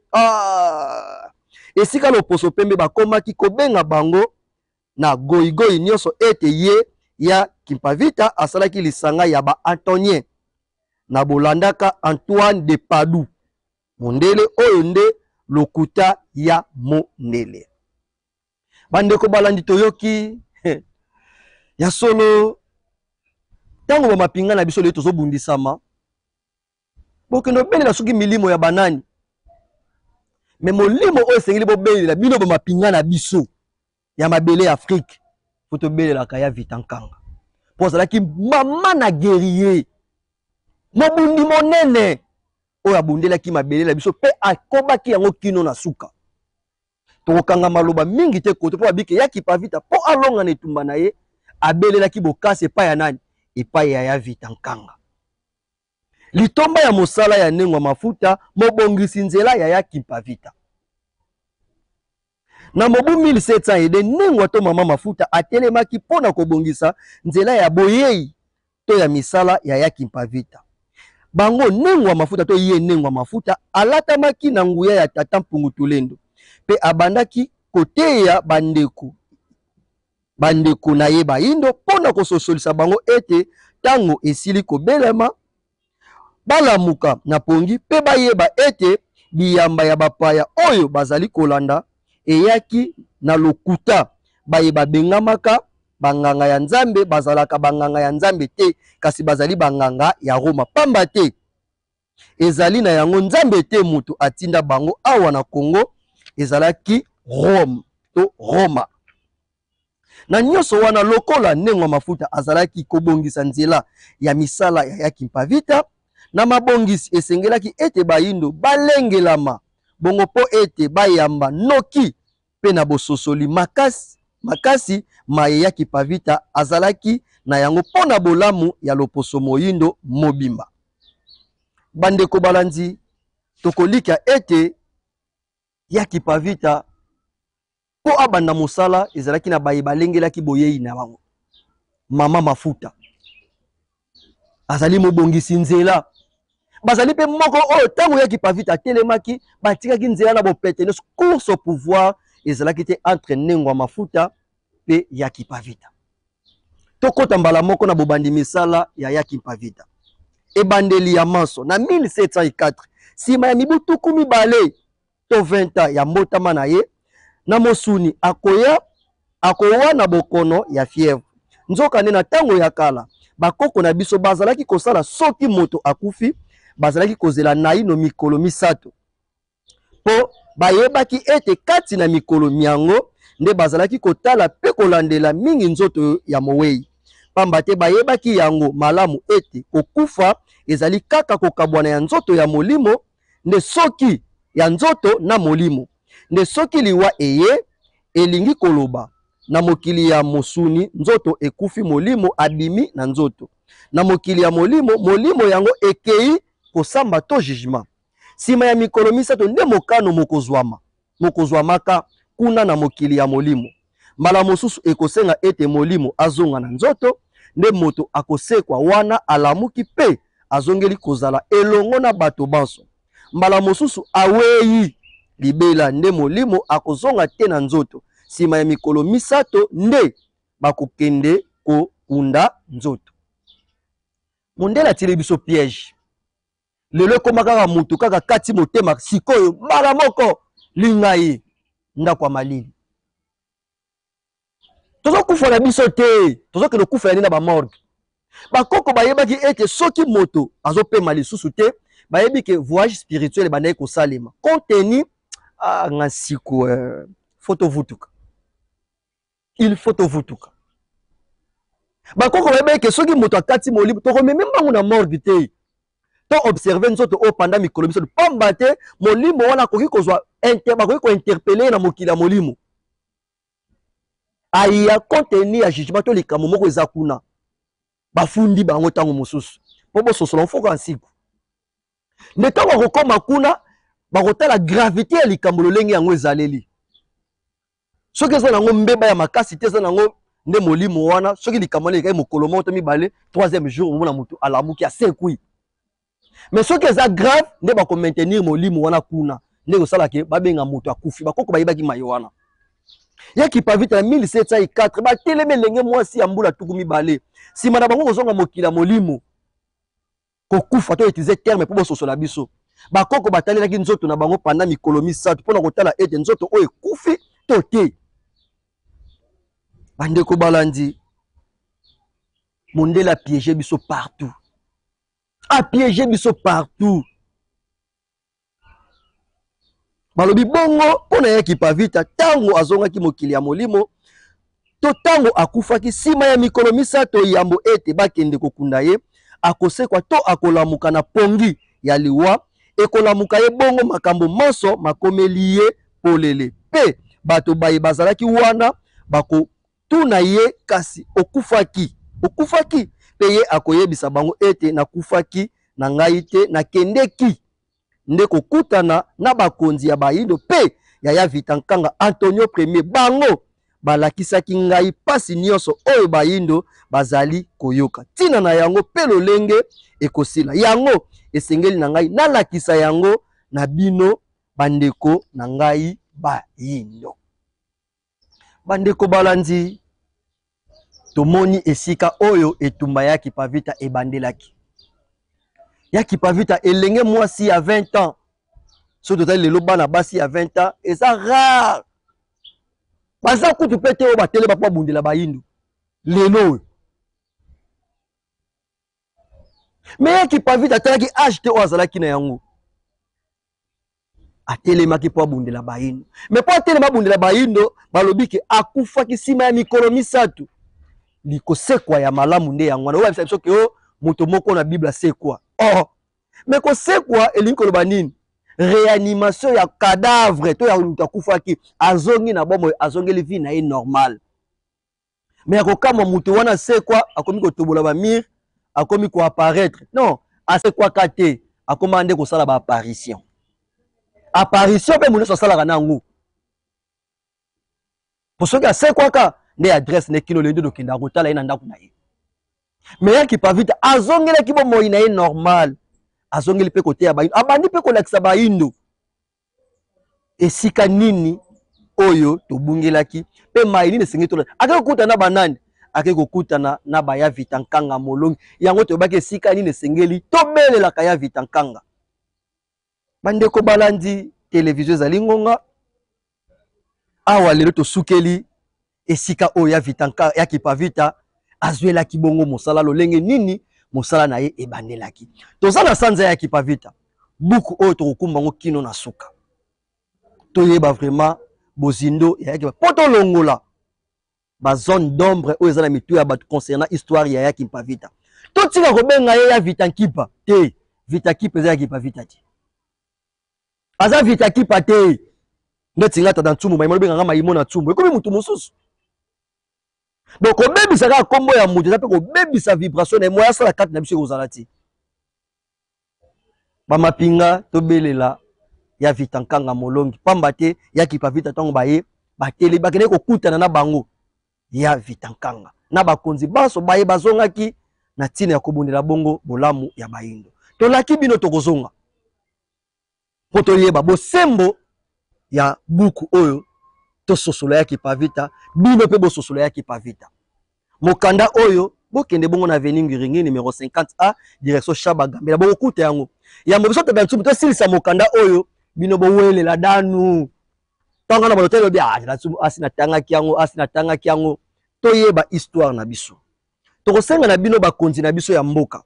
A: Esika loposo pembe bakomaki kobenga bango na goigoi nyonso ete ye ya Kimpavita asalaki lisanga ya ba Antonien na bolandaka Antoine de Padoue mondele oyo nde lokuta ya mondele. Bandeko balandi toyoki ya solo tango bamapinga na biso le tozobundisama bokendo belela soki milimo ya banani me molimo oyo esengeli bobelela bino bamapinga na biso ya mabele ya Afrique foto belelaka ya Vitankanga po azalaki mama na guerrier mobundi monene oyo abundelaki mabele na biso pe akobaki yango kino na suka. Tokokanga maloba mingi te koto po babike ya Kimpavita po alonga na etumba na ye abelelaki bokasi epai ya nani epai ya Vitankanga. Litomba ya mosala ya Nengwa Mafuta mobongisi nzela ya Kimpavita. Na mobu 1700 ede Nengwa to mama Mafuta atelemaki pona kobongisa nzela ya boyei to ya misala ya Kimpavita. Bango Nengwa Mafuta to ye Nengwa Mafuta alatamaki na nguya ya tata Mpungu Tulendo pe abandaki koteya bandeko na ye baindo pona kososolisa bango ete tango esili kobelema balamuka na pongi pe bayeba ete biyamba ya bapaya oyo bazali kolanda eyaki na lokuta bayeba bengamaka banganga ya Nzambe bazalaka banganga ya Nzambe te kasi bazali banganga ya Roma pamba te ezali na yango Nzambe te mutu atinda bango awa na Congo ezalaki Rome to Roma. Na nyonso wana lokola Nengwa Mafuta azalaki kobongisa nzela ya misala ya Kimpavita na mabongisi esengelaki ete baindo balengelama bongo po ete bayamba noki pe na bososoli makasi maye ya Kimpavita azalaki na yango pona bolamu ya loposo moyindo mobimba. Bandeko balanzi tokolika ete ya Kimpavita po abanda mosala ezalaki na baye balengelaki boyei na bango. Mama Mafuta azali mobongisi nzela bazali pe moko oyo tango ya Kimpavita telemaki batikaki nzela na bopete nyonso course au pouvoir ezalaki te entre Nengwa Mafuta pe ya Kimpavita. Tokota mbala moko na bobandi misala ya Kimpavita ebandeli ya manso na 1704 sima ya mibu tuku mibale to 20 ya mbotama na ye na mosuni akowa na bokono ya fièvre. Nzoka nde na tango ya kala bakoko na biso bazalaki kosala soki moto akufi bazalaki kozela naino mikolo misato po bayebaki ete kati na mikolo miango nde bazalaki kotala pe kolandela mingi nzoto ya mowei pamba te bayebaki yango malamu ete kokufa ezali kaka kokabwana ya nzoto ya molimo nde soki ya nzoto na molimo nde soki liwa eye elingi koloba na mokili ya mosuni nzoto ekufi molimo abimi na nzoto na mokili ya molimo yango ekei kosamba to jugement sima ya mikolo misato nde mokano mokozwamaka kuna na mokili ya molimo mbala mosusu ekosenga ete molimo azonga na nzoto nde moto akosekwa wana alamuki pe azongeli kozala elongo na bato banso mbala mosusu awei libela nde molimo akozonga te na nzoto sima ya mikolo misato nde bakokende kokunda nzoto. Mondela tile biso piège lelo ekoma kaka mutu kaka kati motema sikoyo mbala moko lingai ndako ya malili tozokufa na biso te tozokende kufa yani na bamorgue bakoko bayebaki ete soki moto azopema lisusu te bayebi ke voyage spirituel bandaki kosalema contenu ngasiku photo vutuka il faut vutuka bakoko bayebaki ke soki moto akati molimo tokomeme mbangu na morgue te to observer nzoto o panda mikolo biso pamba te molimo wana akoki kozwa bakoki kointerpele na mokili ya molimo aya contenu ya jugement to likambo moko eza kuna bafundi bango tango mosusu po bososola mfoko nsiku nde tango akokoma kuna bakotala gravité ya likambo lolenge yango ezaleli soki eza nango mbeba ya makasi te eza nango nde molimo wana soki likambo lekai mokolo moko to mibale 3e jour omona moto alamuki asekwi mais ce qui est grave nde ba ko maintenir molimo wana kuna nde ko sala ke ba benga moto akufi ba koko ba yibaki mayowana ya ki pavita 1704 ba teleme lenge mwasi ya mbula tukumi bale sima na bango kozonga mokila molimo ko kufa to utiliser terme pour bososola biso ba koko batalelaki nzoto na bango pendant mikolo misatu pona kotala ete nzoto oyo kufi to te bande ko balandi mondela piéger biso partout a piéger biso partout balobi bongo pona ya ki pavita tango azongaki mokili ya molimo to tango akufaki sima ya mikolo misato yambo ete bakende kokunda ye akosekwa to akolamuka na pongi ya liwa ekolamuka ye bongo makambo maso makomeli ye polele pe bato baye bazalaki wana bakotuna ye kasi okufaki pe ye akoyebisa bango ete nakufaki na ngai te nakendeki nde kokutana na bakonzi ya bayindo pe ya Vitankanga Antonio Premier bango balakisaki ngai pasi nyonso oyo bayindo bazali koyoka tina na yango pe lolenge ekosila yango esengeli na ngai nalakisa yango na bino bandeko na ngai bayindo bandeko balandi tomoni esika oyo etumba ya ki pavita ebandelaki ya ki pavita elenge mwasi ya 20 ans so totali lelo bana basi ya 20 ans eza rare baza kutu pete oyo batele bakwa bundela bayindu lelo me ya ki pavita atalaki age te oyo azalaki na yango atelemaki po abundela bayindo me po atelema abundela bayindo balobi ke akufaki nsima ya mikolo misatu likosekwa ya malamu nde yango wana oyo abisa biso ke o moto moko na Bible asekwa me kosekwa elingi koloba nini réanimation ya cadavre to ya moto akufaki azongi na bomo azongeli vie na ye normal me akokamwa moto wana asekwa akomi kotobola bamire akomi koapparaître non asekwaka te akoma nde kosala baapparition apparition mpe moto nyonso asalaka nango po soki asekwaka nde adresse ne kino lendo dokenda kotala ye na ndako na ye me ya ki pavita azongelaki bomoi na ye normal azongeli mpe koteya bayindo abandi mpe kolakisa bayindo esika nini oyo tobungelaki mpe mai nini esengeli tola akei kokutana na banani akei kokutana na baya Vitankanga molongi yango toyebaki esika nini esengeli tobelelaka ya Vitankanga bandeko balandi televizio ezali ngonga awa lelo tosukeli esika oyo ya Vitankanga ya ki pavita azwelaki bongo mosala lolenge nini mosala na ye ebandelaki tozala sanza ya ki pavita buku oyo tokokumba ngo kino na suka toyeba vraiment bozindo ya ki po tolongola ba zone d'ombre oyo ezala mitu ya bato concernant histoire ya ki pavita totika kobenga ye ya Vitankipa te Vitankipa eza ya ki pavita te aza Vitankipa te ndetinga tata ntumbu maimo benga maimo na ntumbu ekomi mutu mosusu donc kobebisaka kombo ya moto eza mpe kobebisa vibration na moya asala kati na biso ekozala ti bamapinga tobelela ya Vitankanga molongi pamba te ya ki pavita ntango baye batele bakende kokutana na bango ya Vitankanga na bakonzi baso baye bazongaki na ntina ya kobundela bongo bolamu ya bayindo tolaki bino tokozonga po toyeba bosembo ya buku oyo tososola ya ki pavita bino mpe bososola ya ki pavita mokanda oyo bokende bongo na avenue Ngiringi numéro 50A direction Chabagambela bokokuta yango yambo biso toba ntubu tosilisa mokanda oyo bino bowelela danu tanga na balotelo bia asina tangaki yango toyeba histoire na biso tokosenga na bino bakonzi na biso ya mboka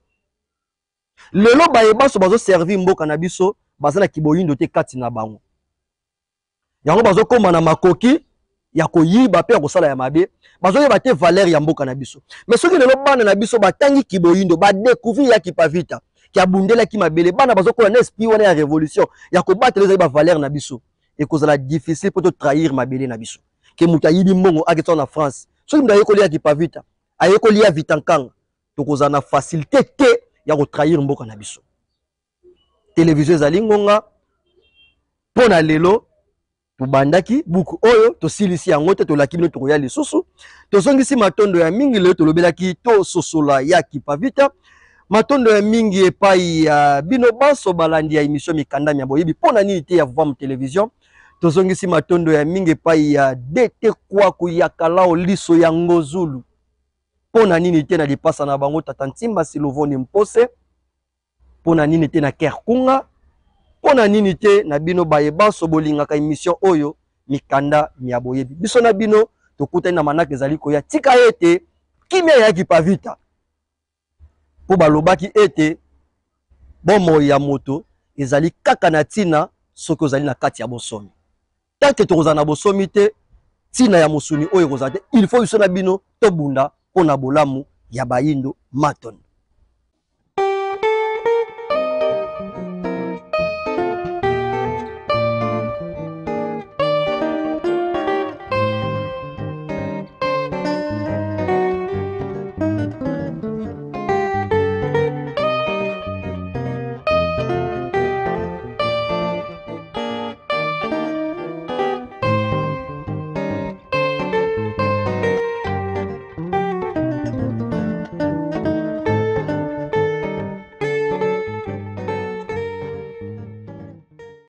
A: lelo bayeba so bazo servir mboka na biso bazana kiboyindo te kati na bango yango bazo koma na makoki ya koyiba pe ya kosala ya mabe bazoyeba te valeur ya mboka na biso mais soki lelo bana na biso batangi kiboyindo ba découvrir ya ki pavita ki abundela ki mabele bana bazokola na esprit wana ya révolution ya kobatela ezali ba valeur na biso ekozala difficile pour to trahir mabele na biso ke mutu ayibi mbongo aketsa na France soki mutu ayekoli ya ki pavita ayekoli ya Vitankanga tokozala na facilité te ya kotrahir mboka na biso télévision ezali ngonga pona lelo tobandaki buku oyo tosilisi yango te tolaki bino tokoya lisusu tozongisi matondo ya mingi lelo tolobelaki tososola ya ki pavita matondo ya mingi epai ya bino banso balandi ya émission mikanda mia boyebi pona nini te ya Vam Télévision tozongisi matondo ya mingi epai ya DT Kwaku ya Kalao liso ya Ngozulu pona nini te na lipasa na bango Tata Ntimba Silovoni Mpose pona nini te na Kerkunga pona nini te na bino baye banso bolingaka émission oyo mikanda mia boyebi biso na bino tokutani na manaka ezali koya tika ete kimia yaki pavita po balobaki ete bomo ya moto ezali kaka na tina soki ozali na kati ya bosomi tanke tokozala na bosomi te tina ya mosuni oyo kozala te il faut biso na bino tobunda mpona bolamu ya bayindo maton